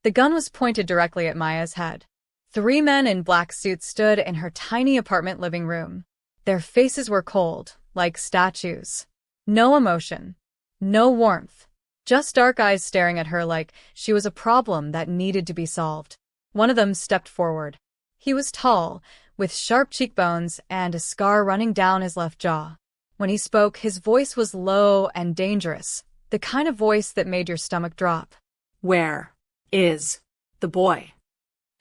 The gun was pointed directly at Maya's head. 3 men in black suits stood in her tiny apartment living room. Their faces were cold, like statues. No emotion. No warmth. Just dark eyes staring at her like she was a problem that needed to be solved. One of them stepped forward. He was tall, with sharp cheekbones and a scar running down his left jaw. When he spoke, his voice was low and dangerous, the kind of voice that made your stomach drop. Where is the boy?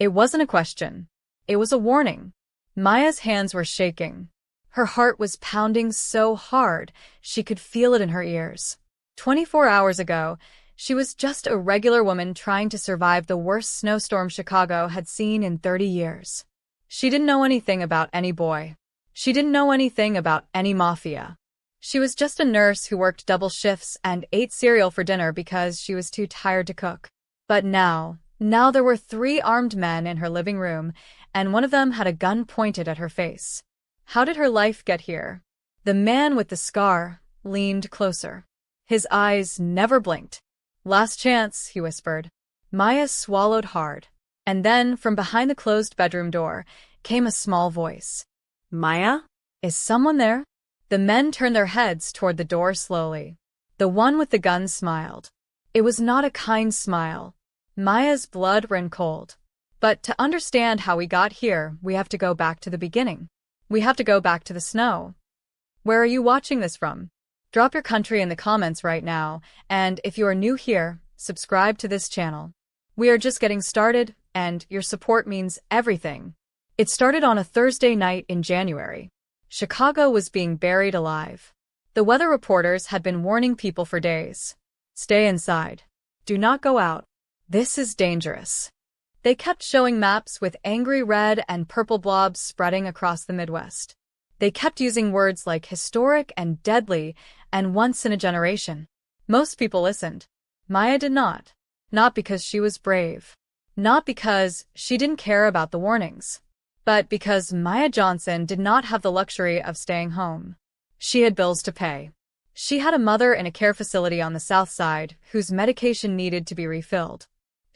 It wasn't a question. It was a warning. Maya's hands were shaking. Her heart was pounding so hard she could feel it in her ears. 24 hours ago, she was just a regular woman trying to survive the worst snowstorm Chicago had seen in 30 years. She didn't know anything about any boy. She didn't know anything about any mafia. She was just a nurse who worked double shifts and ate cereal for dinner because she was too tired to cook. But now there were 3 armed men in her living room, and one of them had a gun pointed at her face. How did her life get here? The man with the scar leaned closer. His eyes never blinked. Last chance, he whispered. Maya swallowed hard. And then, from behind the closed bedroom door, came a small voice. Maya? Is someone there? The men turned their heads toward the door slowly. The one with the gun smiled. It was not a kind smile. Maya's blood ran cold. But to understand how we got here, we have to go back to the beginning. We have to go back to the snow. Where are you watching this from? Drop your country in the comments right now, and if you are new here, subscribe to this channel. We are just getting started, and your support means everything. It started on a Thursday night in January. Chicago was being buried alive. The weather reporters had been warning people for days. Stay inside. Do not go out. This is dangerous. They kept showing maps with angry red and purple blobs spreading across the Midwest. They kept using words like historic and deadly and once in a generation. Most people listened. Maya did not. Not because she was brave. Not because she didn't care about the warnings. But because Maya Johnson did not have the luxury of staying home. She had bills to pay. She had a mother in a care facility on the South Side whose medication needed to be refilled.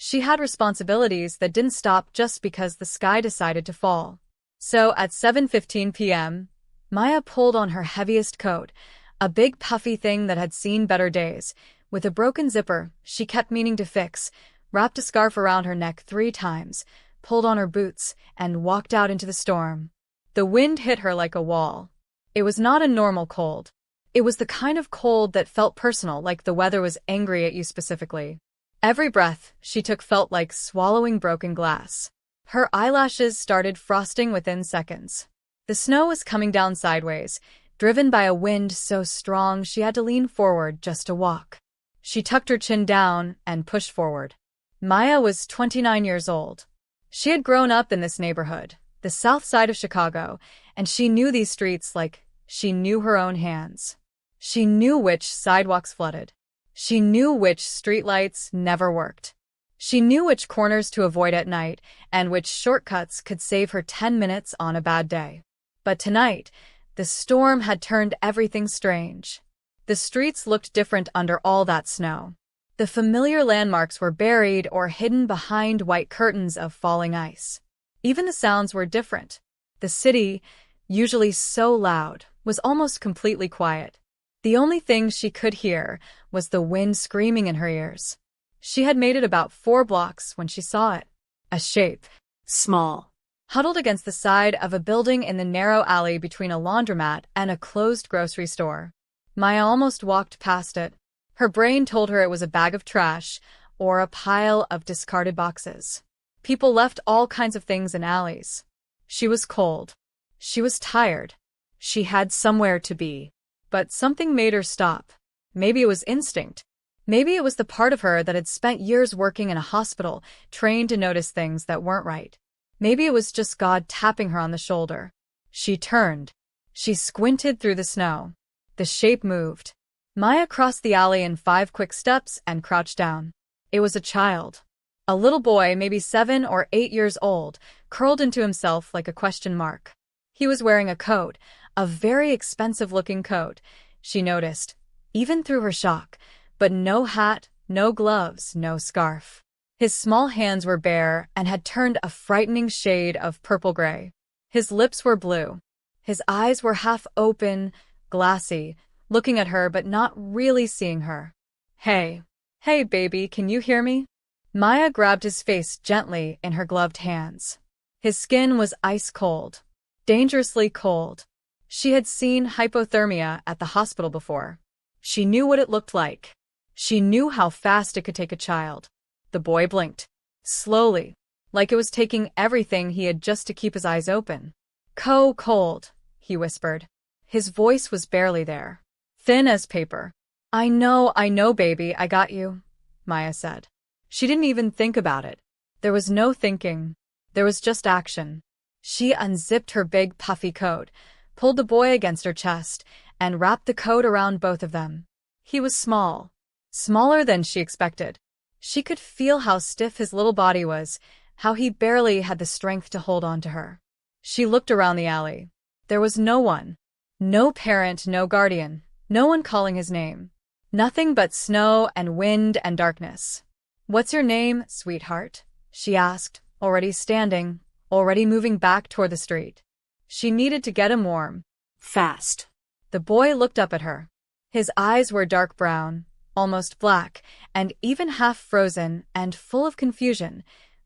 She had responsibilities that didn't stop just because the sky decided to fall. So at 7:15 p.m., Maya pulled on her heaviest coat, a big puffy thing that had seen better days. With a broken zipper she kept meaning to fix, wrapped a scarf around her neck 3 times, pulled on her boots, and walked out into the storm. The wind hit her like a wall. It was not a normal cold. It was the kind of cold that felt personal, like the weather was angry at you specifically. Every breath she took felt like swallowing broken glass. Her eyelashes started frosting within seconds. The snow was coming down sideways, driven by a wind so strong she had to lean forward just to walk. She tucked her chin down and pushed forward. Maya was 29 years old. She had grown up in this neighborhood, the South Side of Chicago, and she knew these streets like she knew her own hands. She knew which sidewalks flooded. She knew which streetlights never worked. She knew which corners to avoid at night and which shortcuts could save her 10 minutes on a bad day. But tonight, the storm had turned everything strange. The streets looked different under all that snow. The familiar landmarks were buried or hidden behind white curtains of falling ice. Even the sounds were different. The city, usually so loud, was almost completely quiet. The only thing she could hear was the wind screaming in her ears. She had made it about 4 blocks when she saw it. A shape. Small. Huddled against the side of a building in the narrow alley between a laundromat and a closed grocery store. Maya almost walked past it. Her brain told her it was a bag of trash or a pile of discarded boxes. People left all kinds of things in alleys. She was cold. She was tired. She had somewhere to be. But something made her stop. Maybe it was instinct. Maybe it was the part of her that had spent years working in a hospital, trained to notice things that weren't right. Maybe it was just God tapping her on the shoulder. She turned. She squinted through the snow. The shape moved. Maya crossed the alley in 5 quick steps and crouched down. It was a child. A little boy, maybe 7 or 8 years old, curled into himself like a question mark. He was wearing a coat, a very expensive-looking coat, she noticed, even through her shock, but no hat, no gloves, no scarf. His small hands were bare and had turned a frightening shade of purple-gray. His lips were blue. His eyes were half open, glassy, looking at her but not really seeing her. Hey. Hey, baby, can you hear me? Maya grabbed his face gently in her gloved hands. His skin was ice-cold. Dangerously cold. She had seen hypothermia at the hospital before. She knew what it looked like. She knew how fast it could take a child. The boy blinked. Slowly. Like it was taking everything he had just to keep his eyes open. Cold, he whispered. His voice was barely there. Thin as paper. I know, baby, I got you, Maya said. She didn't even think about it. There was no thinking. There was just action. She unzipped her big puffy coat, pulled the boy against her chest, and wrapped the coat around both of them. He was small. Smaller than she expected. She could feel how stiff his little body was, how he barely had the strength to hold on to her. She looked around the alley. There was no one. No parent, no guardian, no one calling his name. Nothing but snow and wind and darkness. What's your name, sweetheart? She asked, already standing, already moving back toward the street. She needed to get him warm. Fast. The boy looked up at her. His eyes were dark brown, almost black, and even half frozen and full of confusion.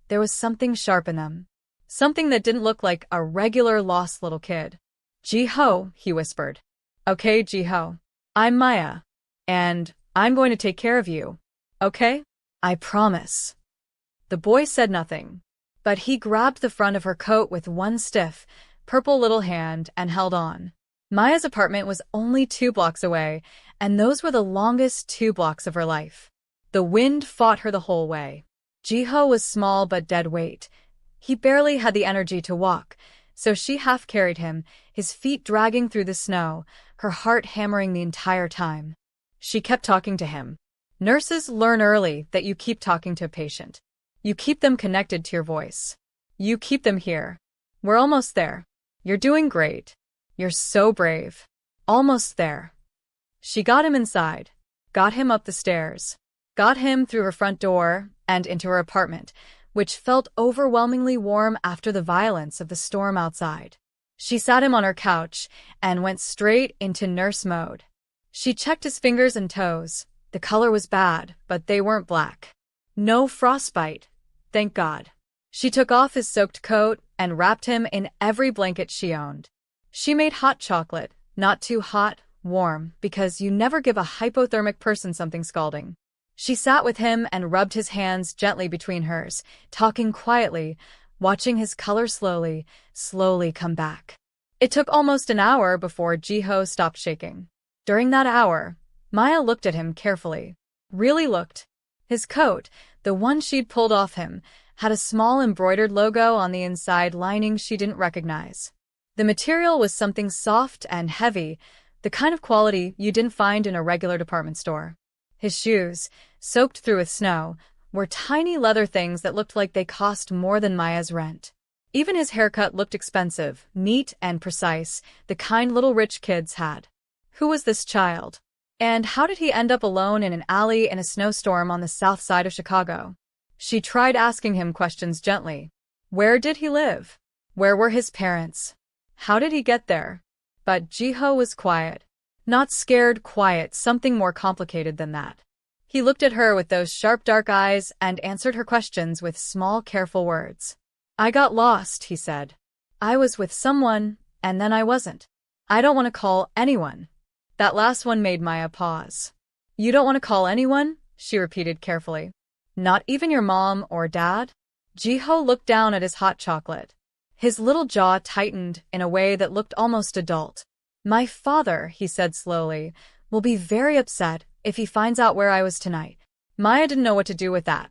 There was something sharp in them. Something that didn't look like a regular lost little kid. Ji-ho, he whispered. Okay, Ji-ho. I'm Maya. And I'm going to take care of you. Okay? I promise. The boy said nothing, but he grabbed the front of her coat with one stiff, purple little hand and held on. Maya's apartment was only 2 blocks away, and those were the longest 2 blocks of her life. The wind fought her the whole way. Ji-ho was small but dead weight. He barely had the energy to walk, so she half carried him, his feet dragging through the snow, her heart hammering the entire time. She kept talking to him. Nurses learn early that you keep talking to a patient. You keep them connected to your voice. You keep them here. We're almost there. You're doing great. You're so brave. Almost there. She got him inside, got him up the stairs, got him through her front door and into her apartment, which felt overwhelmingly warm after the violence of the storm outside. She sat him on her couch and went straight into nurse mode. She checked his fingers and toes. The color was bad, but they weren't black. No frostbite, thank God. She took off his soaked coat and wrapped him in every blanket she owned. She made hot chocolate, not too hot, warm, because you never give a hypothermic person something scalding. She sat with him and rubbed his hands gently between hers, talking quietly, watching his color slowly come back. It took almost an hour before Ji-ho stopped shaking. During that hour, Maya looked at him carefully. Really looked. His coat, the one she'd pulled off him, had a small embroidered logo on the inside lining she didn't recognize. The material was something soft and heavy, the kind of quality you didn't find in a regular department store. His shoes, soaked through with snow, were tiny leather things that looked like they cost more than Maya's rent. Even his haircut looked expensive, neat and precise, the kind little rich kids had. Who was this child? And how did he end up alone in an alley in a snowstorm on the south side of Chicago? She tried asking him questions gently. Where did he live? Where were his parents? How did he get there? But Ji-ho was quiet. Not scared, quiet, something more complicated than that. He looked at her with those sharp dark eyes and answered her questions with small, careful words. I got lost, he said. I was with someone, and then I wasn't. I don't want to call anyone. That last one made Maya pause. You don't want to call anyone? She repeated carefully. Not even your mom or dad? Ji-ho looked down at his hot chocolate. His little jaw tightened in a way that looked almost adult. My father, he said slowly, will be very upset if he finds out where I was tonight. Maya didn't know what to do with that.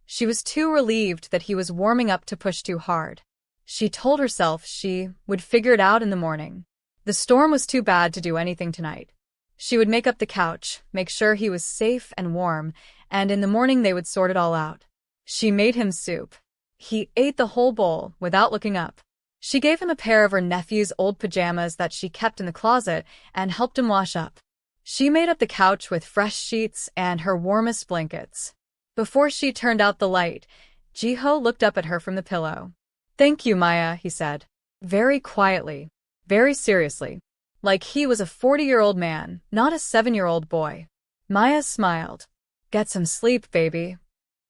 She was too relieved that he was warming up to push too hard. She told herself she would figure it out in the morning. The storm was too bad to do anything tonight. She would make up the couch, make sure he was safe and warm, and in the morning they would sort it all out. She made him soup. He ate the whole bowl without looking up. She gave him a pair of her nephew's old pajamas that she kept in the closet and helped him wash up. She made up the couch with fresh sheets and her warmest blankets. Before she turned out the light, Jiho looked up at her from the pillow. "Thank you, Maya," he said. Very quietly, very seriously, like he was a 40-year-old man, not a 7-year-old boy. Maya smiled. "Get some sleep, baby."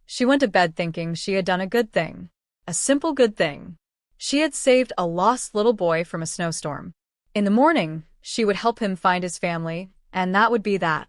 She went to bed thinking she had done a good thing. A simple good thing. She had saved a lost little boy from a snowstorm. In the morning, she would help him find his family, and that would be that.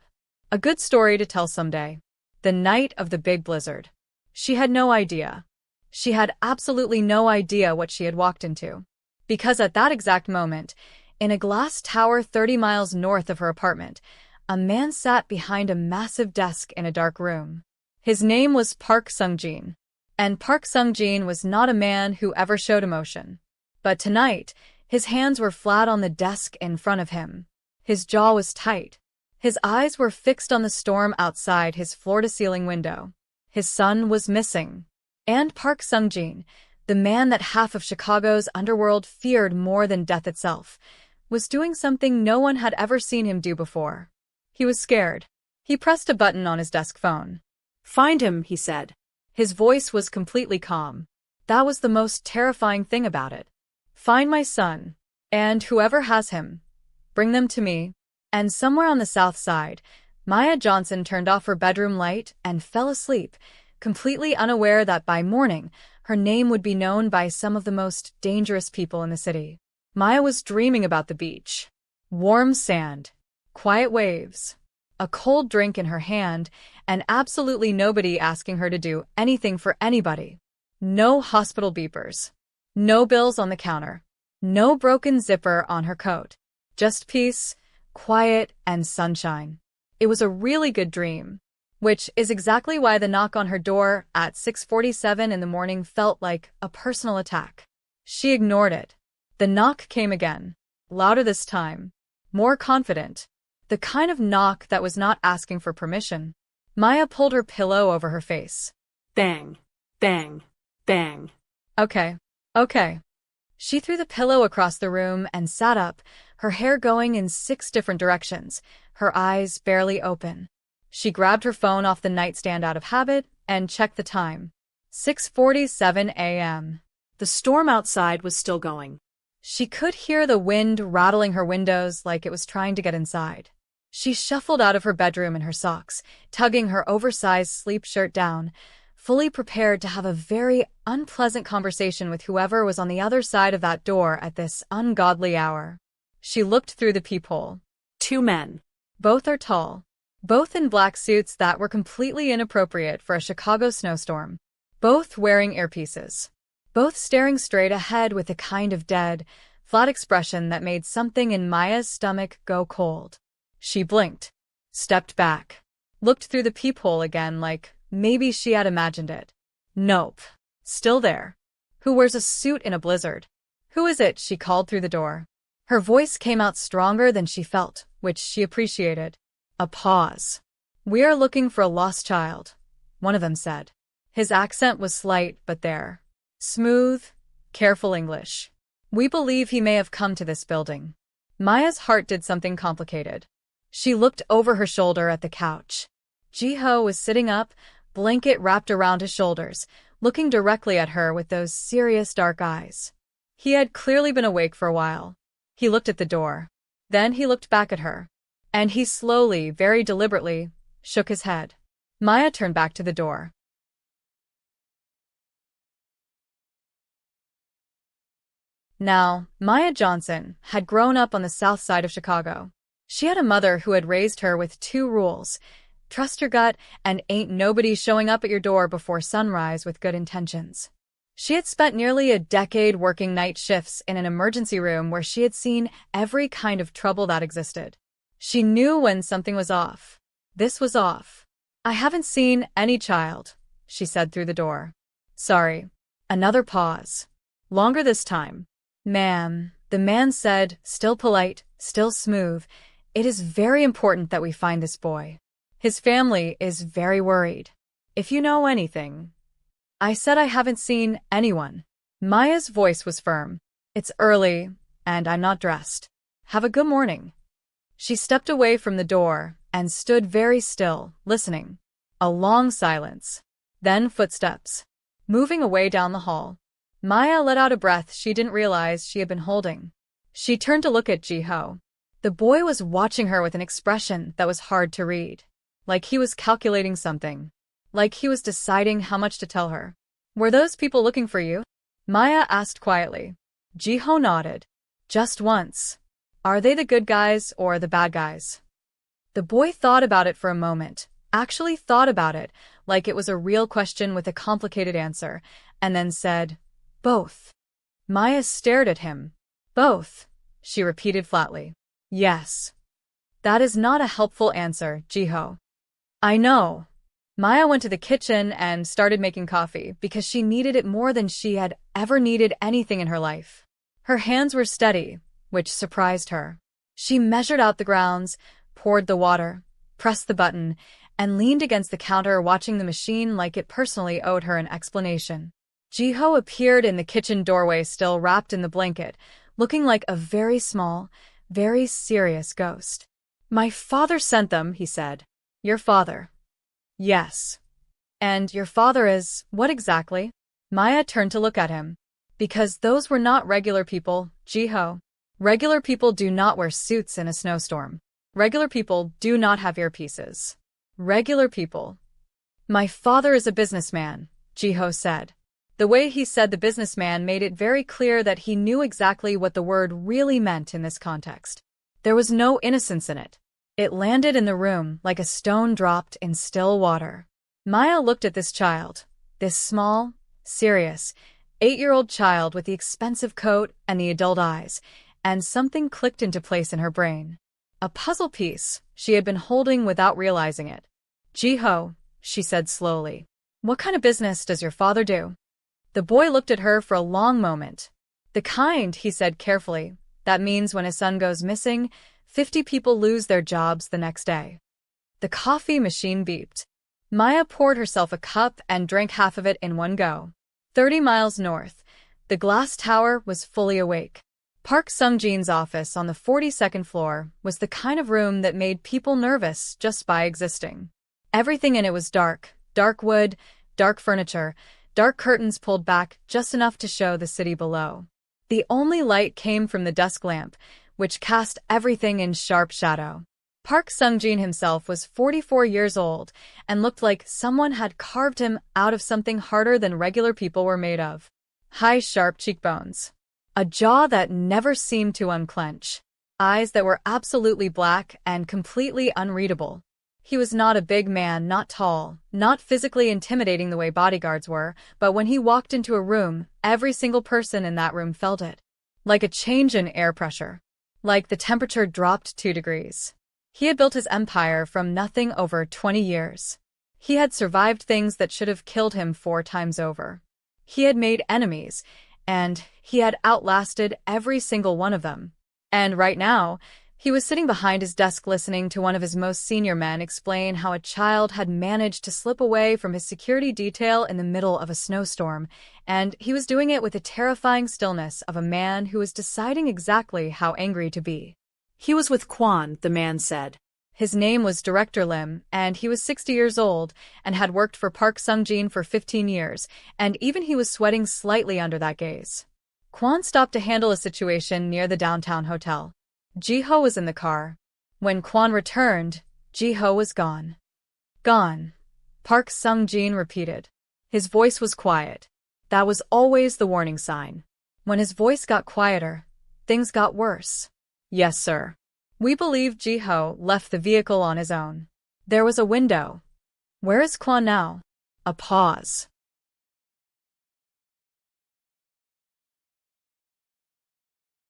A good story to tell someday. The night of the big blizzard. She had no idea. She had absolutely no idea what she had walked into. Because at that exact moment, in a glass tower 30 miles north of her apartment, a man sat behind a massive desk in a dark room. His name was Park Sung-jin. And Park Sung-jin was not a man who ever showed emotion. But tonight, his hands were flat on the desk in front of him. His jaw was tight. His eyes were fixed on the storm outside his floor-to-ceiling window. His son was missing. And Park Sung-jin, the man that half of Chicago's underworld feared more than death itself, was doing something no one had ever seen him do before. He was scared. He pressed a button on his desk phone. "Find him," he said. His voice was completely calm. That was the most terrifying thing about it. "Find my son. And whoever has him, bring them to me." And somewhere on the south side, Maya Johnson turned off her bedroom light and fell asleep, completely unaware that by morning, her name would be known by some of the most dangerous people in the city. Maya was dreaming about the beach. Warm sand, quiet waves, a cold drink in her hand, and absolutely nobody asking her to do anything for anybody. No hospital beepers. No bills on the counter. No broken zipper on her coat. Just peace, quiet, and sunshine. It was a really good dream. Which is exactly why the knock on her door at 6:47 in the morning felt like a personal attack. She ignored it. The knock came again. Louder this time. More confident. The kind of knock that was not asking for permission. Maya pulled her pillow over her face. Bang, bang, bang. Okay. She threw the pillow across the room and sat up, her hair going in 6 different directions, her eyes barely open. She grabbed her phone off the nightstand out of habit and checked the time. 6:47 a.m. The storm outside was still going. She could hear the wind rattling her windows like it was trying to get inside. She shuffled out of her bedroom in her socks, tugging her oversized sleep shirt down, fully prepared to have a very unpleasant conversation with whoever was on the other side of that door at this ungodly hour. She looked through the peephole. 2 men. Both are tall. Both in black suits that were completely inappropriate for a Chicago snowstorm. Both wearing earpieces. Both staring straight ahead with a kind of dead, flat expression that made something in Maya's stomach go cold. She blinked, stepped back, looked through the peephole again like maybe she had imagined it. Nope. Still there. Who wears a suit in a blizzard? Who is it? She called through the door. Her voice came out stronger than she felt, which she appreciated. A pause. "We are looking for a lost child," one of them said. His accent was slight but there. Smooth, careful English. "We believe he may have come to this building." Maya's heart did something complicated. She looked over her shoulder at the couch. Jiho was sitting up, blanket wrapped around his shoulders, looking directly at her with those serious dark eyes. He had clearly been awake for a while. He looked at the door. Then he looked back at her. And he slowly, very deliberately, shook his head. Maya turned back to the door. Now, Maya Johnson had grown up on the south side of Chicago. She had a mother who had raised her with 2 rules: trust your gut and ain't nobody showing up at your door before sunrise with good intentions. She had spent nearly a decade working night shifts in an emergency room where she had seen every kind of trouble that existed. She knew when something was off. This was off. "I haven't seen any child," she said through the door. "Sorry." Another pause. Longer this time. "Ma'am," the man said, still polite, still smooth, "it is very important that we find this boy. His family is very worried. If you know anything." "I said I haven't seen anyone." Maya's voice was firm. "It's early, and I'm not dressed. Have a good morning." She stepped away from the door and stood very still, listening. A long silence. Then footsteps. Moving away down the hall. Maya let out a breath she didn't realize she had been holding. She turned to look at Ji-ho. The boy was watching her with an expression that was hard to read. Like he was calculating something. Like he was deciding how much to tell her. Were those people looking for you? Maya asked quietly. Ji-ho nodded. Just once. Are they the good guys or the bad guys? The boy thought about it for a moment, actually thought about it, like it was a real question with a complicated answer, and then said, both. Maya stared at him. Both, she repeated flatly. Yes. That is not a helpful answer, Ji-ho. I know. Maya went to the kitchen and started making coffee because she needed it more than she had ever needed anything in her life. Her hands were steady, which surprised her. She measured out the grounds, poured the water, pressed the button, and leaned against the counter watching the machine like it personally owed her an explanation. Ji-ho appeared in the kitchen doorway still wrapped in the blanket, looking like a very small, very serious ghost. My father sent them, he said. Your father? Yes. And your father is, what exactly? Maya turned to look at him. Because those were not regular people, Ji-ho. Regular people do not wear suits in a snowstorm. Regular people do not have earpieces. Regular people. My father is a businessman, Ji-ho said. The way he said the businessman made it very clear that he knew exactly what the word really meant in this context. There was no innocence in it. It landed in the room like a stone dropped in still water. Maya looked at this child, this small, serious, 8-year-old child with the expensive coat and the adult eyes, and something clicked into place in her brain. A puzzle piece she had been holding without realizing it. Ji-ho, she said slowly. What kind of business does your father do? The boy looked at her for a long moment. The kind, he said carefully, that means when a son goes missing, 50 people lose their jobs the next day. The coffee machine beeped. Maya poured herself a cup and drank half of it in one go. 30 miles north, the glass tower was fully awake. Park Sung-jin's office on the 42nd floor was the kind of room that made people nervous just by existing. Everything in it was dark, dark wood, dark furniture, dark curtains pulled back just enough to show the city below. The only light came from the desk lamp, which cast everything in sharp shadow. Park Sung-jin himself was 44 years old and looked like someone had carved him out of something harder than regular people were made of. High, sharp cheekbones. A jaw that never seemed to unclench. Eyes that were absolutely black and completely unreadable. He was not a big man, not tall, not physically intimidating the way bodyguards were, but when he walked into a room, every single person in that room felt it. Like a change in air pressure. Like the temperature dropped 2 degrees. He had built his empire from nothing over 20 years. He had survived things that should have killed him 4 times over. He had made enemies, and he had outlasted every single one of them. And right now, he was sitting behind his desk listening to one of his most senior men explain how a child had managed to slip away from his security detail in the middle of a snowstorm, and he was doing it with the terrifying stillness of a man who was deciding exactly how angry to be. He was with Kwon, the man said. His name was Director Lim, and he was 60 years old and had worked for Park Sung-jin for 15 years, and even he was sweating slightly under that gaze. Kwon stopped to handle a situation near the downtown hotel. Ji-ho was in the car. When Kwon returned, Ji-ho was gone. Gone. Park Sung-jin repeated. His voice was quiet. That was always the warning sign. When his voice got quieter, things got worse. Yes, sir. We believe Ji-ho left the vehicle on his own. There was a window. Where is Kwon now? A pause.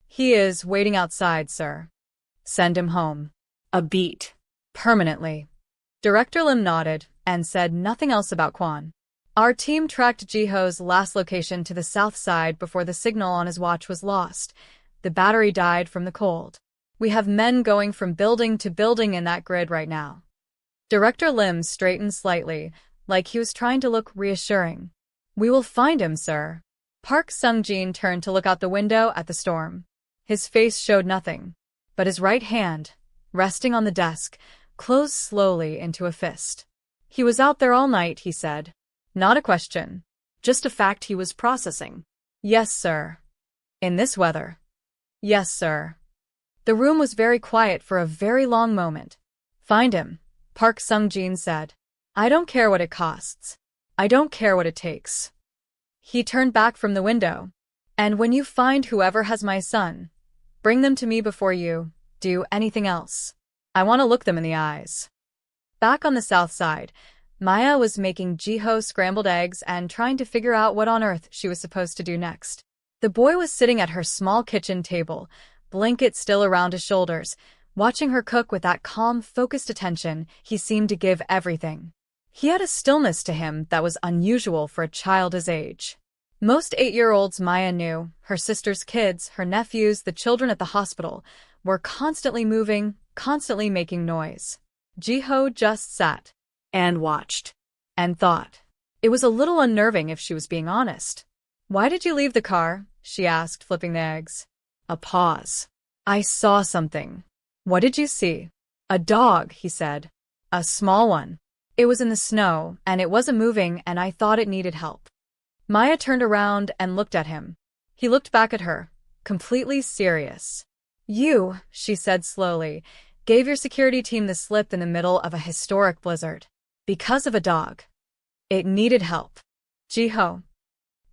He is waiting outside, sir. Send him home. A beat. Permanently. Director Lim nodded and said nothing else about Kwon. Our team tracked Ji-ho's last location to the south side before the signal on his watch was lost. The battery died from the cold. We have men going from building to building in that grid right now. Director Lim straightened slightly, like he was trying to look reassuring. We will find him, sir. Park Sung-jin turned to look out the window at the storm. His face showed nothing, but his right hand, resting on the desk, closed slowly into a fist. He was out there all night, he said. Not a question. Just a fact he was processing. Yes, sir. In this weather. Yes, sir. The room was very quiet for a very long moment. Find him, Park Sung-jin said. I don't care what it costs. I don't care what it takes. He turned back from the window. And when you find whoever has my son, bring them to me before you do anything else. I want to look them in the eyes. Back on the south side, Maya was making Jiho scrambled eggs and trying to figure out what on earth she was supposed to do next. The boy was sitting at her small kitchen table, blanket still around his shoulders. Watching her cook with that calm, focused attention, he seemed to give everything. He had a stillness to him that was unusual for a child his age. Most 8-year-olds Maya knew, her sister's kids, her nephews, the children at the hospital, were constantly moving, constantly making noise. Jiho just sat And watched. and thought. It was a little unnerving if she was being honest. Why did you leave the car? She asked, flipping the eggs. A pause. I saw something. What did you see? A dog, he said. A small one. It was in the snow, and it wasn't moving, and I thought it needed help. Maya turned around and looked at him. He looked back at her, completely serious. You, she said slowly, gave your security team the slip in the middle of a historic blizzard. Because of a dog. It needed help. Jiho.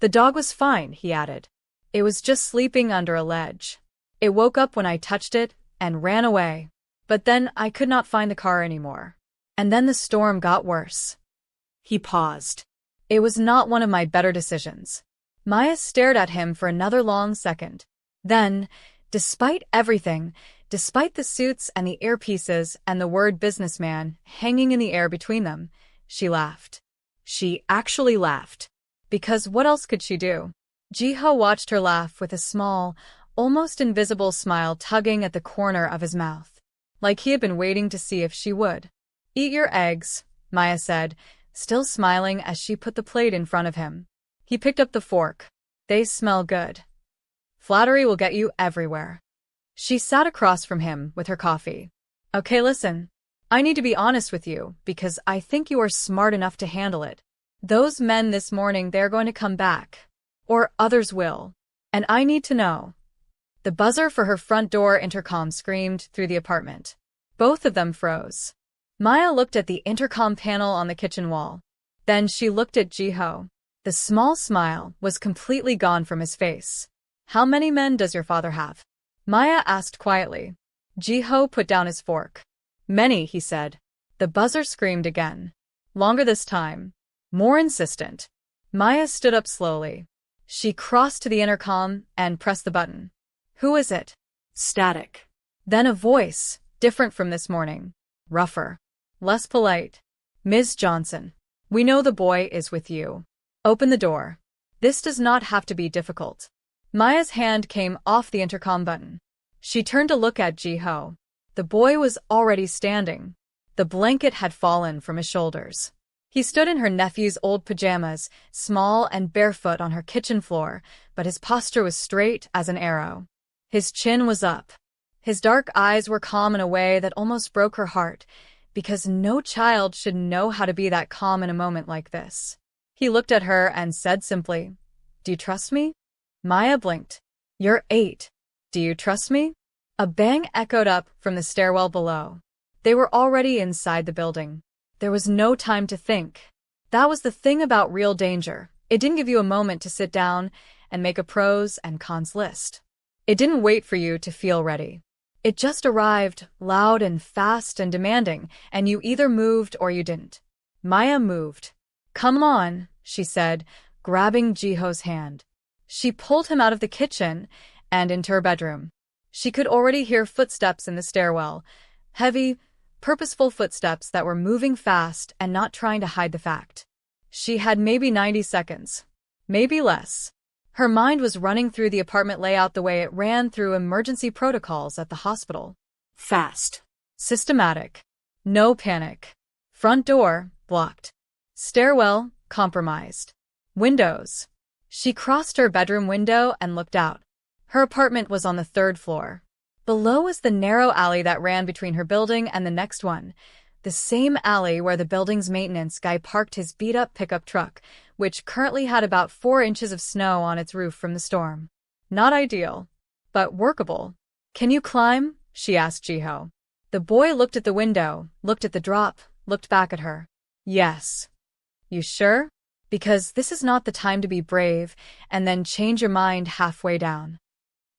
The dog was fine, he added. It was just sleeping under a ledge. It woke up when I touched it and ran away. But then I could not find the car anymore. And then the storm got worse. He paused. It was not one of my better decisions. Maya stared at him for another long second. Then, despite everything, despite the suits and the earpieces and the word businessman hanging in the air between them, she laughed. She actually laughed. Because what else could she do? Jiho watched her laugh with a small, almost invisible smile tugging at the corner of his mouth, like he had been waiting to see if she would. Eat your eggs, Maya said, still smiling as she put the plate in front of him. He picked up the fork. They smell good. Flattery will get you everywhere. She sat across from him with her coffee. Okay, listen. I need to be honest with you because I think you are smart enough to handle it. Those men this morning, they're going to come back. Or others will. And I need to know. The buzzer for her front door intercom screamed through the apartment. Both of them froze. Maya looked at the intercom panel on the kitchen wall. Then she looked at Jiho. The small smile was completely gone from his face. How many men does your father have? Maya asked quietly. Jiho put down his fork. Many, he said. The buzzer screamed again. Longer this time. More insistent. Maya stood up slowly. She crossed to the intercom and pressed the button. Who is it? Static. Then a voice, different from this morning. Rougher. Less polite. Ms. Johnson. We know the boy is with you. Open the door. This does not have to be difficult. Maya's hand came off the intercom button. She turned to look at Jiho. The boy was already standing. The blanket had fallen from his shoulders. He stood in her nephew's old pajamas, small and barefoot on her kitchen floor, but his posture was straight as an arrow. His chin was up. His dark eyes were calm in a way that almost broke her heart, because no child should know how to be that calm in a moment like this. He looked at her and said simply, Do you trust me? Maya blinked. You're 8. Do you trust me? A bang echoed up from the stairwell below. They were already inside the building. There was no time to think. That was the thing about real danger. It didn't give you a moment to sit down and make a pros and cons list. It didn't wait for you to feel ready. It just arrived, loud and fast and demanding, and you either moved or you didn't. Maya moved. Come on, she said, grabbing Jiho's hand. She pulled him out of the kitchen and into her bedroom. She could already hear footsteps in the stairwell, heavy, purposeful footsteps that were moving fast and not trying to hide the fact. She had maybe 90 seconds. Maybe less. Her mind was running through the apartment layout the way it ran through emergency protocols at the hospital. Fast. Systematic. No panic. Front door, blocked. Stairwell, compromised. Windows. She crossed her bedroom window and looked out. Her apartment was on the 3rd floor. Below was the narrow alley that ran between her building and the next one. The same alley where the building's maintenance guy parked his beat-up pickup truck, which currently had about 4 inches of snow on its roof from the storm. Not ideal, but workable. Can you climb? She asked Jiho. The boy looked at the window, looked at the drop, looked back at her. Yes. You sure? Because this is not the time to be brave and then change your mind halfway down.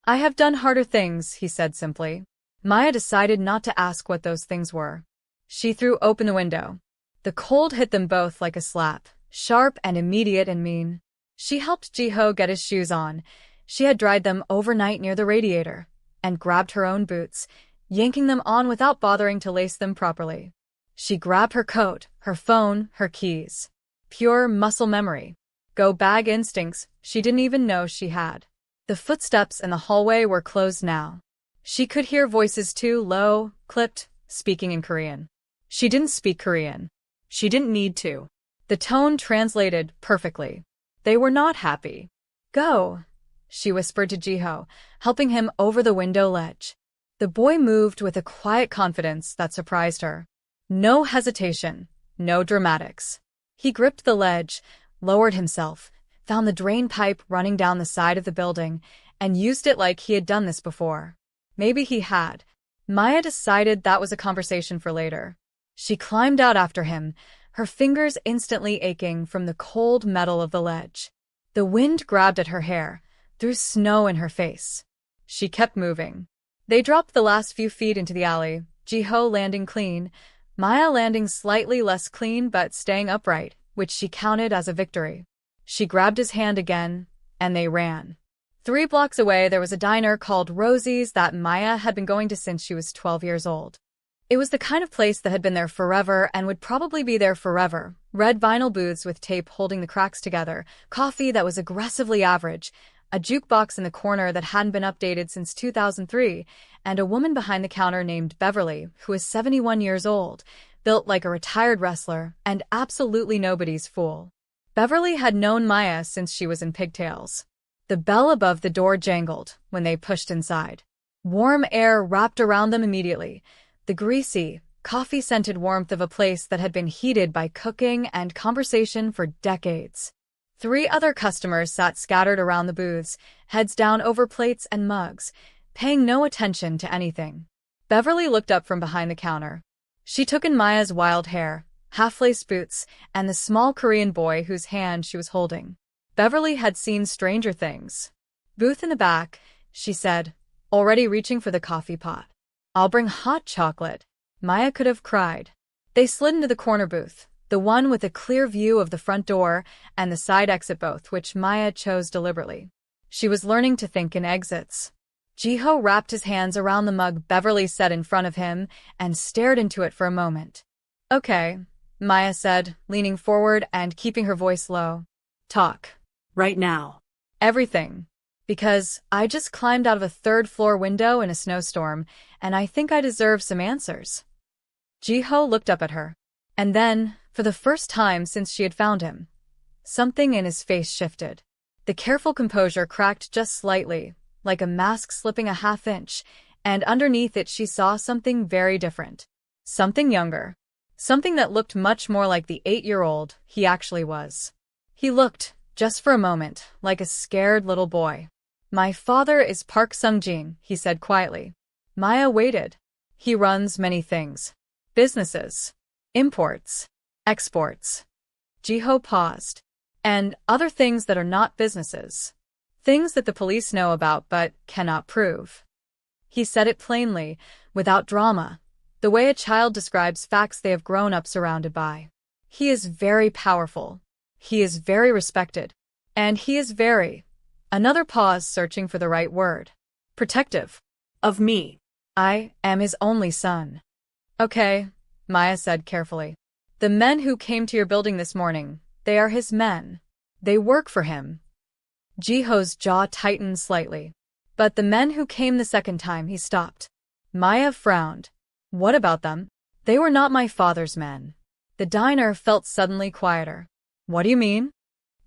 I have done harder things, he said simply. Maya decided not to ask what those things were. She threw open the window. The cold hit them both like a slap, sharp and immediate and mean. She helped Jiho get his shoes on. She had dried them overnight near the radiator, and grabbed her own boots, yanking them on without bothering to lace them properly. She grabbed her coat, her phone, her keys. Pure muscle memory. Go bag instincts she didn't even know she had. The footsteps in the hallway were closed now. She could hear voices too, low, clipped, speaking in Korean. She didn't speak Korean. She didn't need to. The tone translated perfectly. They were not happy. Go, she whispered to Jiho, helping him over the window ledge. The boy moved with a quiet confidence that surprised her. No hesitation, no dramatics. He gripped the ledge, lowered himself, found the drain pipe running down the side of the building, and used it like he had done this before. Maybe he had. Maya decided that was a conversation for later. She climbed out after him, her fingers instantly aching from the cold metal of the ledge. The wind grabbed at her hair, threw snow in her face. She kept moving. They dropped the last few feet into the alley, Jiho landing clean, Maya landing slightly less clean but staying upright, which she counted as a victory. She grabbed his hand again, and they ran. 3 blocks away there was a diner called Rosie's that Maya had been going to since she was 12 years old. It was the kind of place that had been there forever and would probably be there forever. Red vinyl booths with tape holding the cracks together, coffee that was aggressively average, a jukebox in the corner that hadn't been updated since 2003, and a woman behind the counter named Beverly, who was 71 years old, built like a retired wrestler, and absolutely nobody's fool. Beverly had known Maya since she was in pigtails. The bell above the door jangled when they pushed inside. Warm air wrapped around them immediately, the greasy, coffee-scented warmth of a place that had been heated by cooking and conversation for decades. 3 other customers sat scattered around the booths, heads down over plates and mugs, paying no attention to anything. Beverly looked up from behind the counter. She took in Maya's wild hair, half-laced boots, and the small Korean boy whose hand she was holding. Beverly had seen stranger things. Booth in the back, she said, already reaching for the coffee pot. I'll bring hot chocolate. Maya could have cried. They slid into the corner booth, the one with a clear view of the front door and the side exit both, which Maya chose deliberately. She was learning to think in exits. Jiho wrapped his hands around the mug Beverly set in front of him and stared into it for a moment. Okay, Maya said, leaning forward and keeping her voice low. Talk. Right now. Everything. Because I just climbed out of a 3rd-floor window in a snowstorm, and I think I deserve some answers. Jiho looked up at her. And then, for the first time since she had found him, something in his face shifted. The careful composure cracked just slightly, like a mask slipping a half-inch, and underneath it she saw something very different. Something younger. Something that looked much more like the 8-year-old he actually was. He looked, just for a moment, like a scared little boy. My father is Park Sung-jin, he said quietly. Maya waited. He runs many things. Businesses. Imports. Exports. Jiho paused. And other things that are not businesses. Things that the police know about but cannot prove. He said it plainly, without drama, the way a child describes facts they have grown up surrounded by. He is very powerful. He is very respected. And he is very... Another pause, searching for the right word. Protective. Of me. I am his only son. Okay, Maya said carefully. The men who came to your building this morning, they are his men. They work for him. Jiho's jaw tightened slightly. But the men who came the second time, he stopped. Maya frowned. What about them? They were not my father's men. The diner felt suddenly quieter. What do you mean?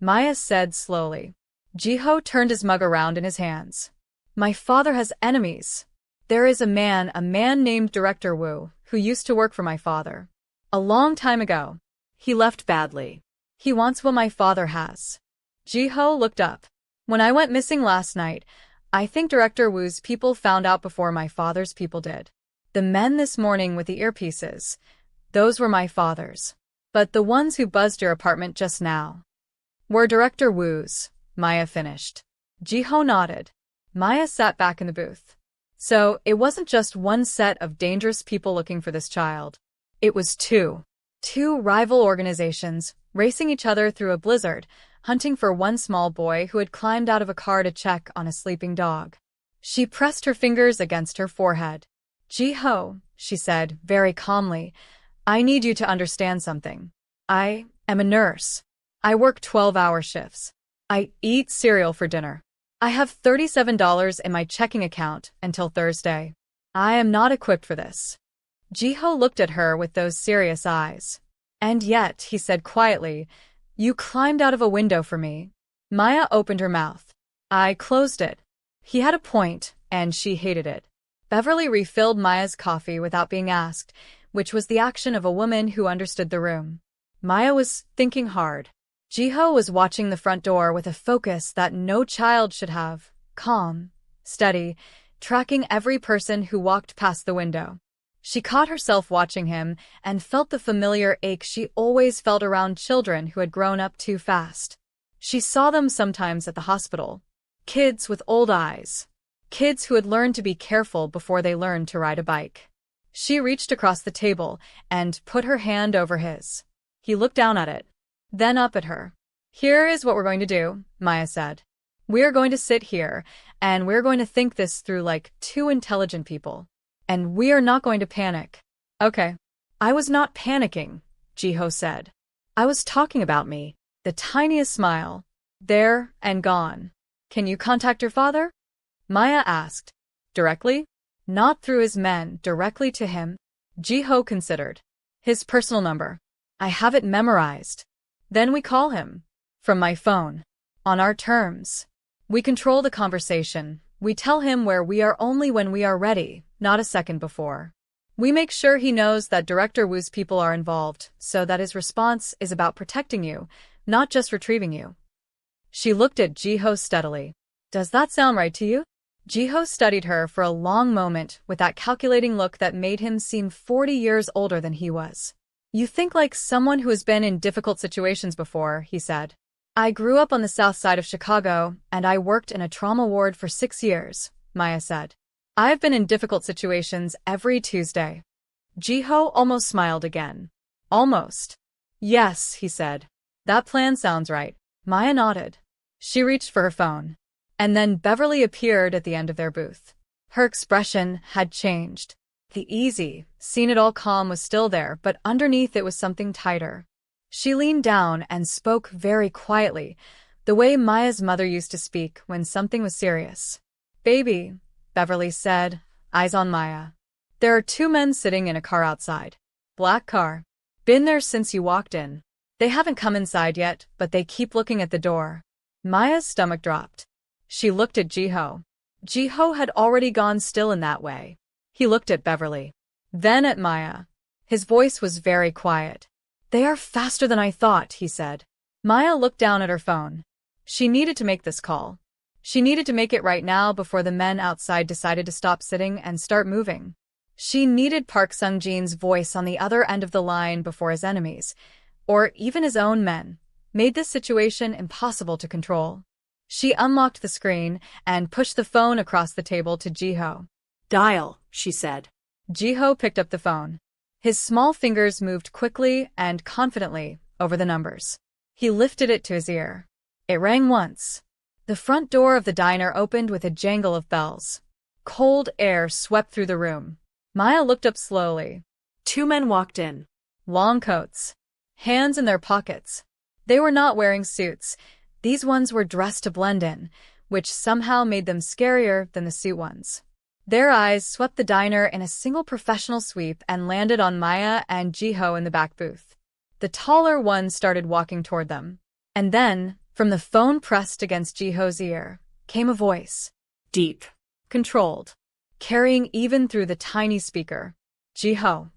Maya said slowly. Jiho turned his mug around in his hands. My father has enemies. There is a man named Director Wu, who used to work for my father. A long time ago. He left badly. He wants what my father has. Ji-ho looked up. When I went missing last night, I think Director Woo's people found out before my father's people did. The men this morning with the earpieces, those were my father's. But the ones who buzzed your apartment just now were Director Woo's, Maya finished. Ji-ho nodded. Maya sat back in the booth. So, it wasn't just one set of dangerous people looking for this child. It was two. Two rival organizations, racing each other through a blizzard, hunting for one small boy who had climbed out of a car to check on a sleeping dog. She pressed her fingers against her forehead. Ji-ho, she said, very calmly, I need you to understand something. I am a nurse. I work 12-hour shifts. I eat cereal for dinner. I have $37 in my checking account until Thursday. I am not equipped for this. Ji-ho looked at her with those serious eyes. And yet, he said quietly, you climbed out of a window for me. Maya opened her mouth. I closed it. He had a point, and she hated it. Beverly refilled Maya's coffee without being asked, which was the action of a woman who understood the room. Maya was thinking hard. Ji-ho was watching the front door with a focus that no child should have, calm, steady, tracking every person who walked past the window. She caught herself watching him and felt the familiar ache she always felt around children who had grown up too fast. She saw them sometimes at the hospital. Kids with old eyes. Kids who had learned to be careful before they learned to ride a bike. She reached across the table and put her hand over his. He looked down at it, then up at her. Here is what we're going to do, Maya said. We're going to sit here, and we're going to think this through like two intelligent people. And we are not going to panic. Okay. I was not panicking, Ji-ho said. I was talking about me. The tiniest smile. There and gone. Can you contact your father? Maya asked. Directly? Not through his men, directly to him. Ji-ho considered. His personal number. I have it memorized. Then we call him. From my phone. On our terms. We control the conversation. We tell him where we are only when we are ready, not a second before. We make sure he knows that Director Woo's people are involved, so that his response is about protecting you, not just retrieving you. She looked at Ji-ho steadily. Does that sound right to you? Ji-ho studied her for a long moment with that calculating look that made him seem 40 years older than he was. You think like someone who has been in difficult situations before, he said. I grew up on the south side of Chicago, and I worked in a trauma ward for 6 years, Maya said. I've been in difficult situations every Tuesday. Ji-ho almost smiled again. Almost. Yes, he said. That plan sounds right. Maya nodded. She reached for her phone. And then Beverly appeared at the end of their booth. Her expression had changed. The easy, seen-it-all calm was still there, but underneath it was something tighter. She leaned down and spoke very quietly, the way Maya's mother used to speak when something was serious. Baby, Beverly said, eyes on Maya. There are 2 men sitting in a car outside. Black car. Been there since you walked in. They haven't come inside yet, but they keep looking at the door. Maya's stomach dropped. She looked at Ji-ho. Ji-ho had already gone still in that way. He looked at Beverly. Then at Maya. His voice was very quiet. They are faster than I thought, he said. Maya looked down at her phone. She needed to make this call. She needed to make it right now before the men outside decided to stop sitting and start moving. She needed Park Sung-jin's voice on the other end of the line before his enemies, or even his own men, made this situation impossible to control. She unlocked the screen and pushed the phone across the table to Ji-ho. Dial, she said. Ji-ho picked up the phone. His small fingers moved quickly and confidently over the numbers. He lifted it to his ear. It rang once. The front door of the diner opened with a jangle of bells. Cold air swept through the room. Maya looked up slowly. 2 men walked in. Long coats. Hands in their pockets. They were not wearing suits. These ones were dressed to blend in, which somehow made them scarier than the suit ones. Their eyes swept the diner in a single professional sweep and landed on Maya and Ji-ho in the back booth. The taller one started walking toward them. And then, from the phone pressed against Ji-ho's ear, came a voice. Deep. Controlled. Carrying even through the tiny speaker. Ji-ho.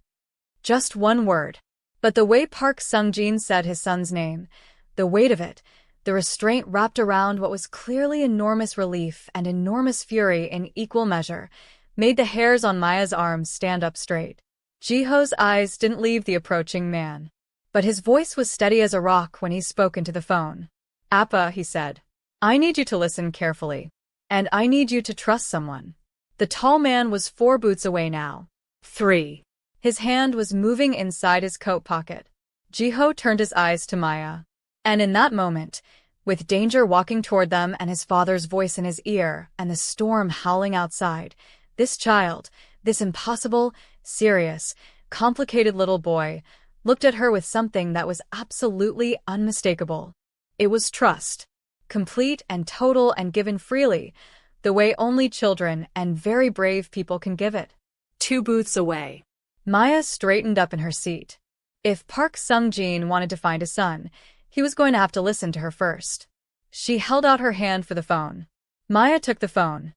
Just one word. But the way Park Sung-jin said his son's name, the weight of it, the restraint wrapped around what was clearly enormous relief and enormous fury in equal measure, made the hairs on Maya's arms stand up straight. Jiho's eyes didn't leave the approaching man. But his voice was steady as a rock when he spoke into the phone. "Appa," he said, "I need you to listen carefully. And I need you to trust someone." The tall man was 4 boots away now. 3. His hand was moving inside his coat pocket. Jiho turned his eyes to Maya. And in that moment, with danger walking toward them and his father's voice in his ear and the storm howling outside, this child, this impossible, serious, complicated little boy, looked at her with something that was absolutely unmistakable. It was trust, complete and total and given freely, the way only children and very brave people can give it. 2 booths away. Maya straightened up in her seat. If Park Sung-jin wanted to find a son, he was going to have to listen to her first. She held out her hand for the phone. Maya took the phone.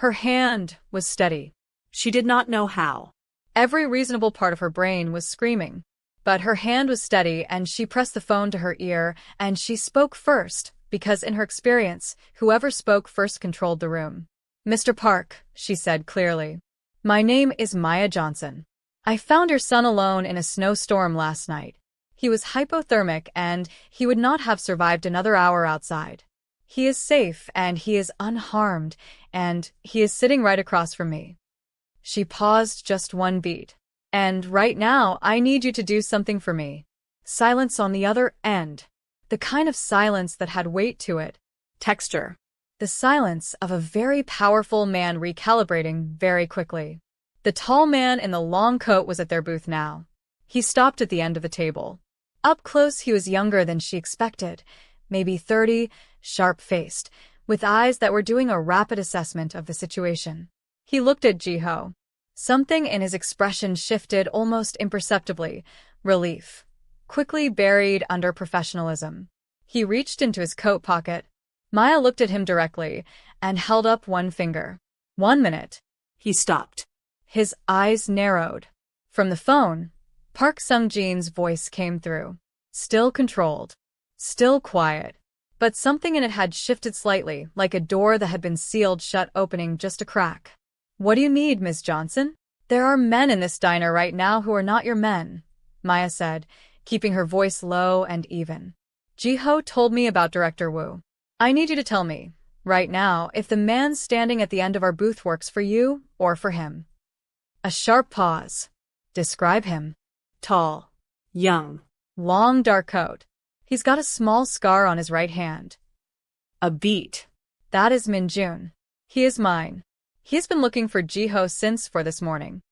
Her hand was steady. She did not know how. Every reasonable part of her brain was screaming. But her hand was steady and she pressed the phone to her ear and she spoke first, because in her experience, whoever spoke first controlled the room. "Mr. Park," she said clearly. "My name is Maya Johnson. I found your son alone in a snowstorm last night. He was hypothermic and he would not have survived another hour outside. He is safe and he is unharmed and he is sitting right across from me." She paused just 1 beat. "And right now, I need you to do something for me." Silence on the other end. The kind of silence that had weight to it. Texture. The silence of a very powerful man recalibrating very quickly. The tall man in the long coat was at their booth now. He stopped at the end of the table. Up close, he was younger than she expected, maybe 30, sharp-faced, with eyes that were doing a rapid assessment of the situation. He looked at Jiho. Something in his expression shifted almost imperceptibly. Relief. Quickly buried under professionalism. He reached into his coat pocket. Maya looked at him directly and held up 1 finger. 1 minute. He stopped. His eyes narrowed. From the phone, Park Sung-jin's voice came through. Still controlled. Still quiet. But something in it had shifted slightly, like a door that had been sealed shut opening just a crack. "What do you need, Miss Johnson?" "There are men in this diner right now who are not your men," Maya said, keeping her voice low and even. "Jiho told me about Director Wu. I need you to tell me, right now, if the man standing at the end of our booth works for you or for him." A sharp pause. "Describe him." Tall. Young. Long dark coat. He's got a small scar on his right hand. A beat. "That is Min-jun. He is mine. He's been looking for Jiho since for this morning."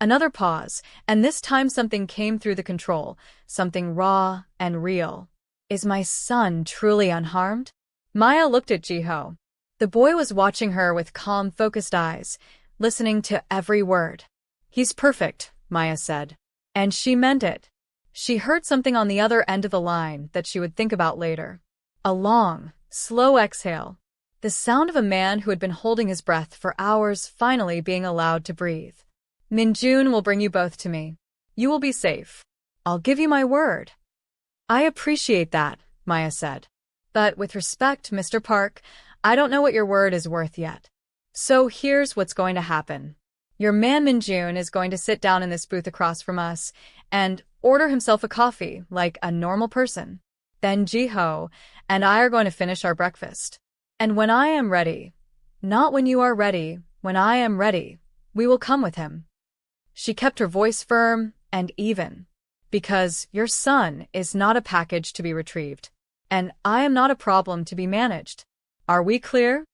Another pause, and this time something came through the control, something raw and real. "Is my son truly unharmed?" Maya looked at Jiho. The boy was watching her with calm, focused eyes, listening to every word. "He's perfect," Maya said. And she meant it. She heard something on the other end of the line that she would think about later. A long, slow exhale. The sound of a man who had been holding his breath for hours finally being allowed to breathe. "Min-jun will bring you both to me. You will be safe. I'll give you my word." "I appreciate that," Maya said. "But with respect, Mr. Park, I don't know what your word is worth yet. So here's what's going to happen. Your man Min-jun is going to sit down in this booth across from us and order himself a coffee like a normal person. Then Jiho and I are going to finish our breakfast. And when I am ready, not when you are ready, when I am ready, we will come with him." She kept her voice firm and even. "Because your son is not a package to be retrieved. And I am not a problem to be managed. Are we clear?"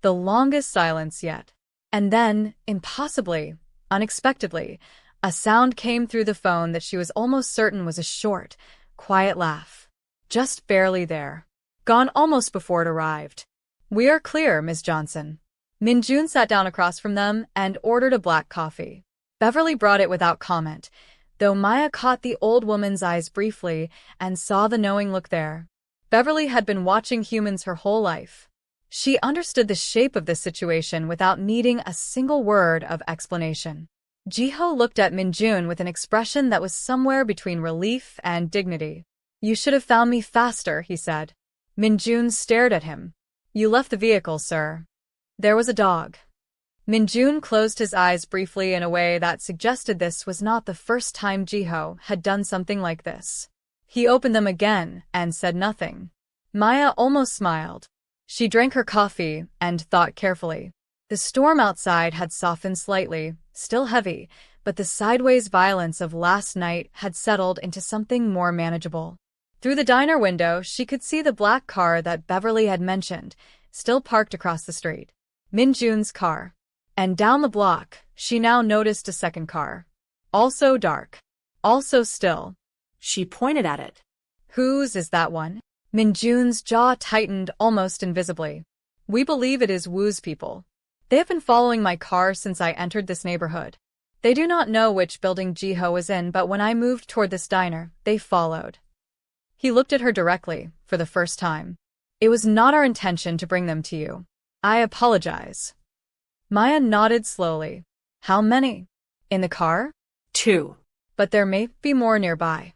The longest silence yet. And then, impossibly, unexpectedly, a sound came through the phone that she was almost certain was a short, quiet laugh. Just barely there. Gone almost before it arrived. "We are clear, Miss Johnson." Min-jun sat down across from them and ordered a black coffee. Beverly brought it without comment, though Maya caught the old woman's eyes briefly and saw the knowing look there. Beverly had been watching humans her whole life. She understood the shape of this situation without needing a single word of explanation. Jiho looked at Minjun with an expression that was somewhere between relief and dignity. You should have found me faster, he said. Minjun stared at him. You left the vehicle, sir. There was a dog. Minjun closed his eyes briefly in a way that suggested this was not the first time Jiho had done something like this. He opened them again and said nothing. Maya almost smiled. She drank her coffee and thought carefully. The storm outside had softened slightly, still heavy, but the sideways violence of last night had settled into something more manageable. Through the diner window, she could see the black car that Beverly had mentioned, still parked across the street. Minjun's car. And down the block, she now noticed a second car. Also dark. Also still. She pointed at it. Whose is that one? Minjun's jaw tightened almost invisibly. We believe it is Wu's people. They have been following my car since I entered this neighborhood. They do not know which building Jiho was in, but when I moved toward this diner, they followed. He looked at her directly, for the first time. It was not our intention to bring them to you. I apologize. Maya nodded slowly. How many? In the car? 2. But there may be more nearby.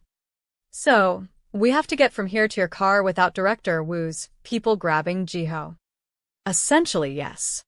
So, we have to get from here to your car without Director Wu's people grabbing Jiho. Essentially, yes.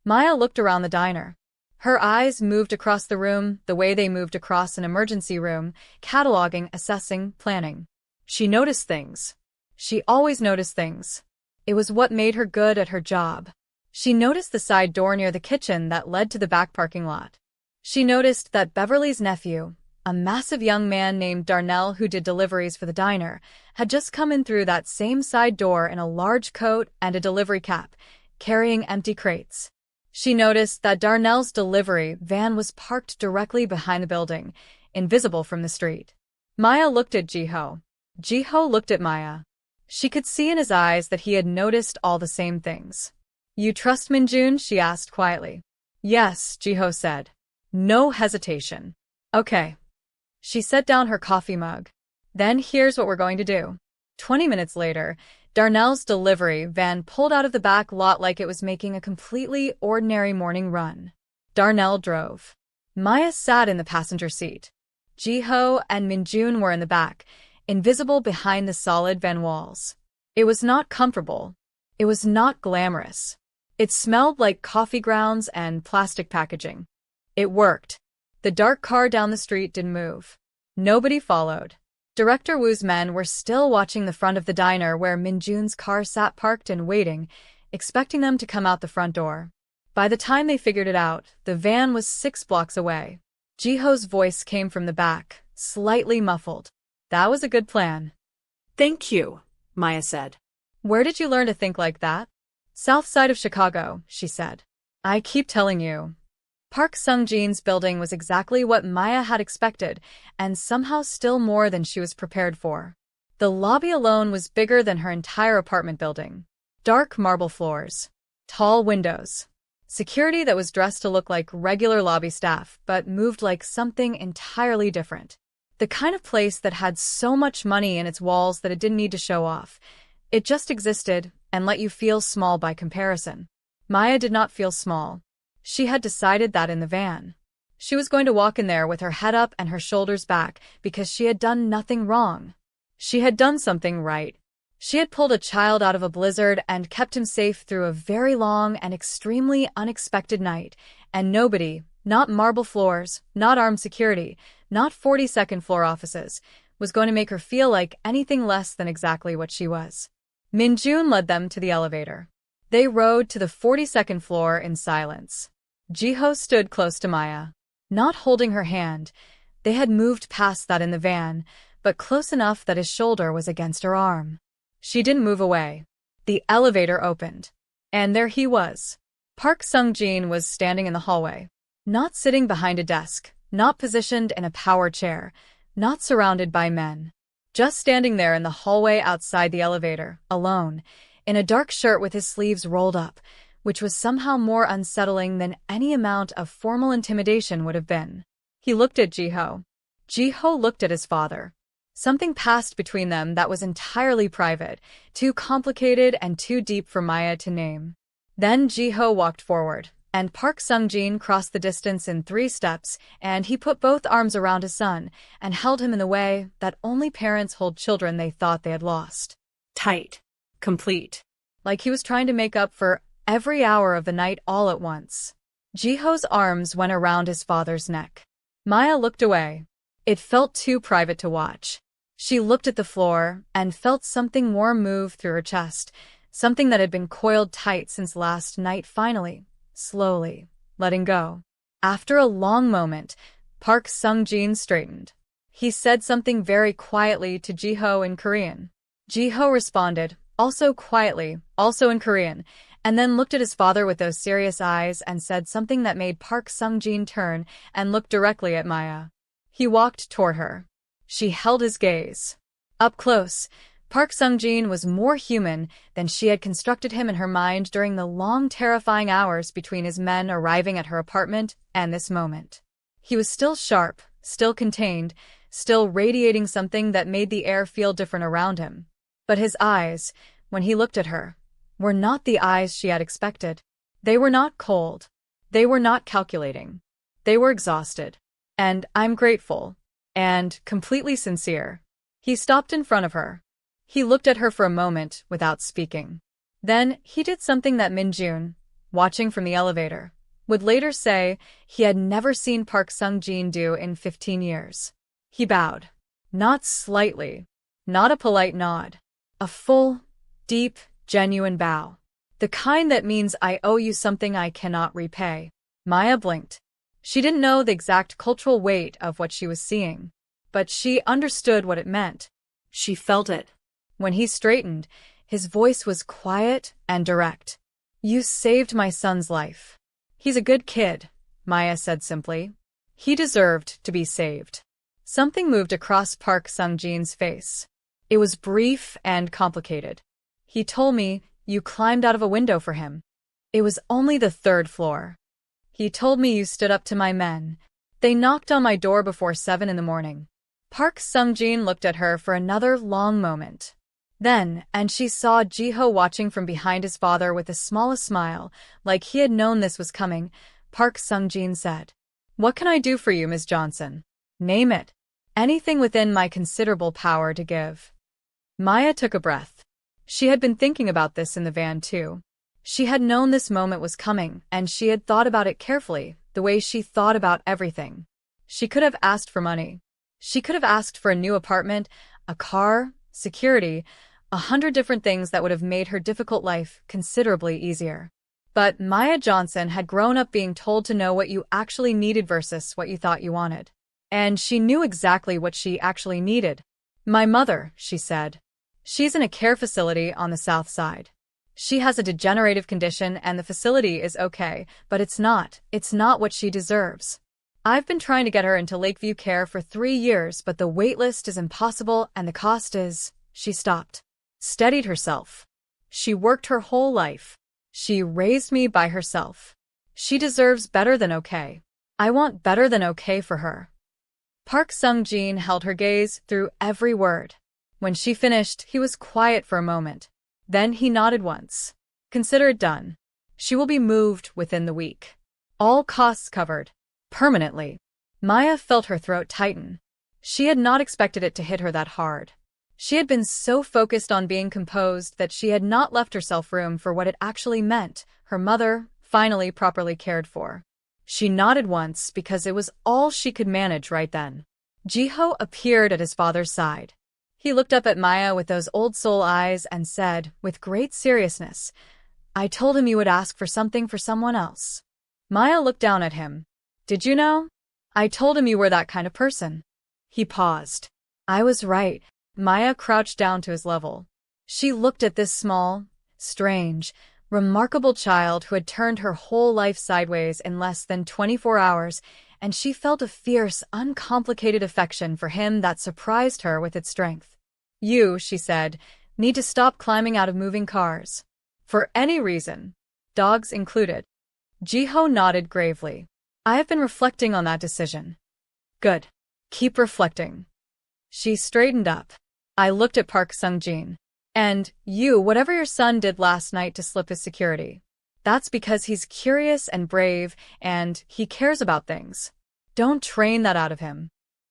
Maya looked around the diner. Her eyes moved across the room the way they moved across an emergency room, cataloging, assessing, planning. She noticed things. She always noticed things. It was what made her good at her job. She noticed the side door near the kitchen that led to the back parking lot. She noticed that Beverly's nephew, a massive young man named Darnell who did deliveries for the diner, had just come in through that same side door in a large coat and a delivery cap, carrying empty crates. She noticed that Darnell's delivery van was parked directly behind the building, invisible from the street. Maya looked at Jiho. Jiho looked at Maya. She could see in his eyes that he had noticed all the same things. You trust Minjun? She asked quietly. Yes, Jiho said. No hesitation. Okay. She set down her coffee mug. Then here's what we're going to do. 20 minutes later, Darnell's delivery van pulled out of the back lot like it was making a completely ordinary morning run. Darnell drove. Maya sat in the passenger seat. Jiho and Minjun were in the back, invisible behind the solid van walls. It was not comfortable. It was not glamorous. It smelled like coffee grounds and plastic packaging. It worked. The dark car down the street didn't move. Nobody followed. Director Wu's men were still watching the front of the diner where Minjun's car sat parked and waiting, expecting them to come out the front door. By the time they figured it out, the van was 6 blocks away. Jiho's voice came from the back, slightly muffled. That was a good plan. Thank you, Maya said. Where did you learn to think like that? South side of Chicago, she said. I keep telling you. Park Sung-jin's building was exactly what Maya had expected, and somehow still more than she was prepared for. The lobby alone was bigger than her entire apartment building. Dark marble floors. Tall windows. Security that was dressed to look like regular lobby staff, but moved like something entirely different. The kind of place that had so much money in its walls that it didn't need to show off. It just existed and let you feel small by comparison. Maya did not feel small. She had decided that in the van. She was going to walk in there with her head up and her shoulders back because she had done nothing wrong. She had done something right. She had pulled a child out of a blizzard and kept him safe through a very long and extremely unexpected night, and nobody, not marble floors, not armed security, not 42nd floor offices, was going to make her feel like anything less than exactly what she was. Minjun led them to the elevator. They rode to the 42nd floor in silence. Jiho stood close to Maya, not holding her hand. They had moved past that in the van, but close enough that his shoulder was against her arm. She didn't move away. The elevator opened. And there he was. Park Sung-jin was standing in the hallway. Not sitting behind a desk, not positioned in a power chair, not surrounded by men. Just standing there in the hallway outside the elevator, alone, in a dark shirt with his sleeves rolled up, which was somehow more unsettling than any amount of formal intimidation would have been. He looked at Jiho. Jiho looked at his father. Something passed between them that was entirely private, too complicated and too deep for Maya to name. Then Jiho walked forward, and Park Sung-jin crossed the distance in 3 steps, and he put both arms around his son and held him in the way that only parents hold children they thought they had lost. Tight. Complete. Like he was trying to make up for every hour of the night all at once. Jiho's arms went around his father's neck. Maya looked away. It felt too private to watch. She looked at the floor and felt something warm move through her chest, something that had been coiled tight since last night finally, slowly, letting go. After a long moment, Park Sung-jin straightened. He said something very quietly to Jiho in Korean. Jiho responded, also quietly, also in Korean, and then looked at his father with those serious eyes and said something that made Park Sung-jin turn and look directly at Maya. He walked toward her. She held his gaze. Up close, Park Sung-jin was more human than she had constructed him in her mind during the long, terrifying hours between his men arriving at her apartment and this moment. He was still sharp, still contained, still radiating something that made the air feel different around him. But his eyes, when he looked at her, were not the eyes she had expected. They were not cold. They were not calculating. They were exhausted. And I'm grateful. And completely sincere. He stopped in front of her. He looked at her for a moment without speaking. Then he did something that Min-jun, watching from the elevator, would later say he had never seen Park Sung-jin do in 15 years. He bowed. Not slightly. Not a polite nod. A full, deep, genuine bow. The kind that means I owe you something I cannot repay. Maya blinked. She didn't know the exact cultural weight of what she was seeing, but she understood what it meant. She felt it. When he straightened, his voice was quiet and direct. You saved my son's life. He's a good kid, Maya said simply. He deserved to be saved. Something moved across Park Sung-jin's face. It was brief and complicated. He told me you climbed out of a window for him. It was only the 3rd floor. He told me you stood up to my men. They knocked on my door before 7 in the morning. Park Sung-jin looked at her for another long moment. Then, and she saw Jiho watching from behind his father with the smallest smile, like he had known this was coming, Park Sung-jin said, What can I do for you, Ms. Johnson? Name it. Anything within my considerable power to give. Maya took a breath. She had been thinking about this in the van too. She had known this moment was coming, and she had thought about it carefully, the way she thought about everything. She could have asked for money. She could have asked for a new apartment, a car, security, 100 different things that would have made her difficult life considerably easier. But Maya Johnson had grown up being told to know what you actually needed versus what you thought you wanted. And she knew exactly what she actually needed. My mother, she said. She's in a care facility on the south side. She has a degenerative condition and the facility is okay, but it's not what she deserves. I've been trying to get her into Lakeview Care for 3 years, but the wait list is impossible and the cost is... She stopped. Steadied herself. She worked her whole life. She raised me by herself. She deserves better than okay. I want better than okay for her. Park Sung-jin held her gaze through every word. When she finished, he was quiet for a moment. Then he nodded once. Consider it done. She will be moved within the week. All costs covered. Permanently. Maya felt her throat tighten. She had not expected it to hit her that hard. She had been so focused on being composed that she had not left herself room for what it actually meant, her mother, finally properly cared for. She nodded once because it was all she could manage right then. Jiho appeared at his father's side. He looked up at Maya with those old soul eyes and said, with great seriousness, I told him you would ask for something for someone else. Maya looked down at him. Did you know? I told him you were that kind of person. He paused. I was right. Maya crouched down to his level. She looked at this small, strange, remarkable child who had turned her whole life sideways in less than 24 hours, and she felt a fierce, uncomplicated affection for him that surprised her with its strength. You, she said, need to stop climbing out of moving cars. For any reason. Dogs included. Jiho nodded gravely. I have been reflecting on that decision. Good. Keep reflecting. She straightened up. I looked at Park Sung-jin. And you, whatever your son did last night to slip his security. That's because he's curious and brave, and he cares about things. Don't train that out of him.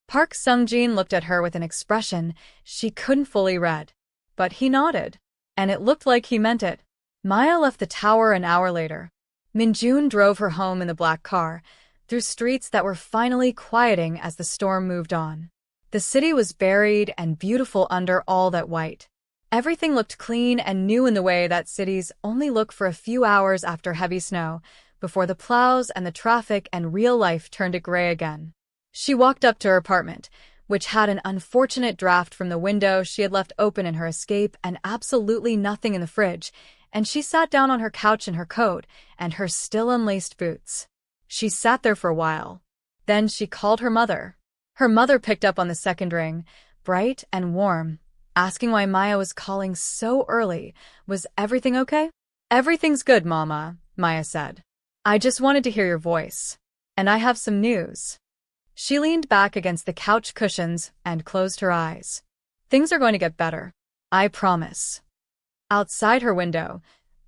Park Sung-jin looked at her with an expression she couldn't fully read. But he nodded, and it looked like he meant it. Maya left the tower an hour later. Minjun drove her home in the black car, through streets that were finally quieting as the storm moved on. The city was buried and beautiful under all that white. Everything looked clean and new in the way that cities only look for a few hours after heavy snow, before the plows and the traffic and real life turned to gray again. She walked up to her apartment, which had an unfortunate draft from the window she had left open in her escape and absolutely nothing in the fridge, and she sat down on her couch in her coat and her still unlaced boots. She sat there for a while. Then she called her mother. Her mother picked up on the second ring, bright and warm, asking why Maya was calling so early. Was everything okay? Everything's good, Mama, Maya said. I just wanted to hear your voice. And I have some news. She leaned back against the couch cushions and closed her eyes. Things are going to get better. I promise. Outside her window,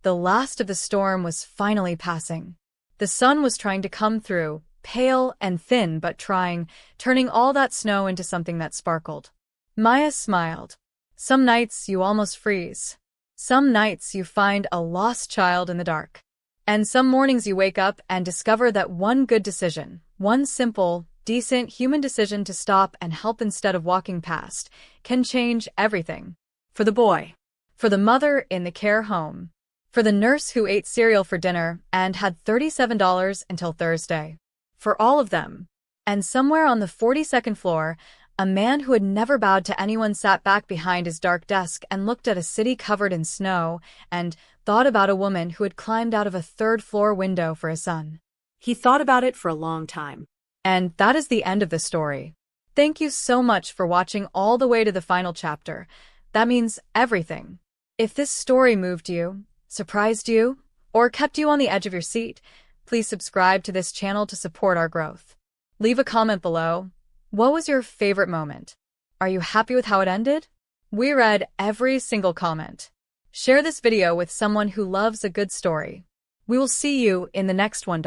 the last of the storm was finally passing. The sun was trying to come through, pale and thin but trying, turning all that snow into something that sparkled. Maya smiled. Some nights you almost freeze. Some nights you find a lost child in the dark. And some mornings you wake up and discover that one good decision, one simple, decent human decision to stop and help instead of walking past, can change everything. For the boy. For the mother in the care home. For the nurse who ate cereal for dinner and had $37 until Thursday. For all of them. And somewhere on the 42nd floor, a man who had never bowed to anyone sat back behind his dark desk and looked at a city covered in snow and thought about a woman who had climbed out of a third-floor window for a son. He thought about it for a long time. And that is the end of the story. Thank you so much for watching all the way to the final chapter. That means everything. If this story moved you, surprised you, or kept you on the edge of your seat, please subscribe to this channel to support our growth. Leave a comment below. What was your favorite moment? Are you happy with how it ended? We read every single comment. Share this video with someone who loves a good story. We will see you in the next one.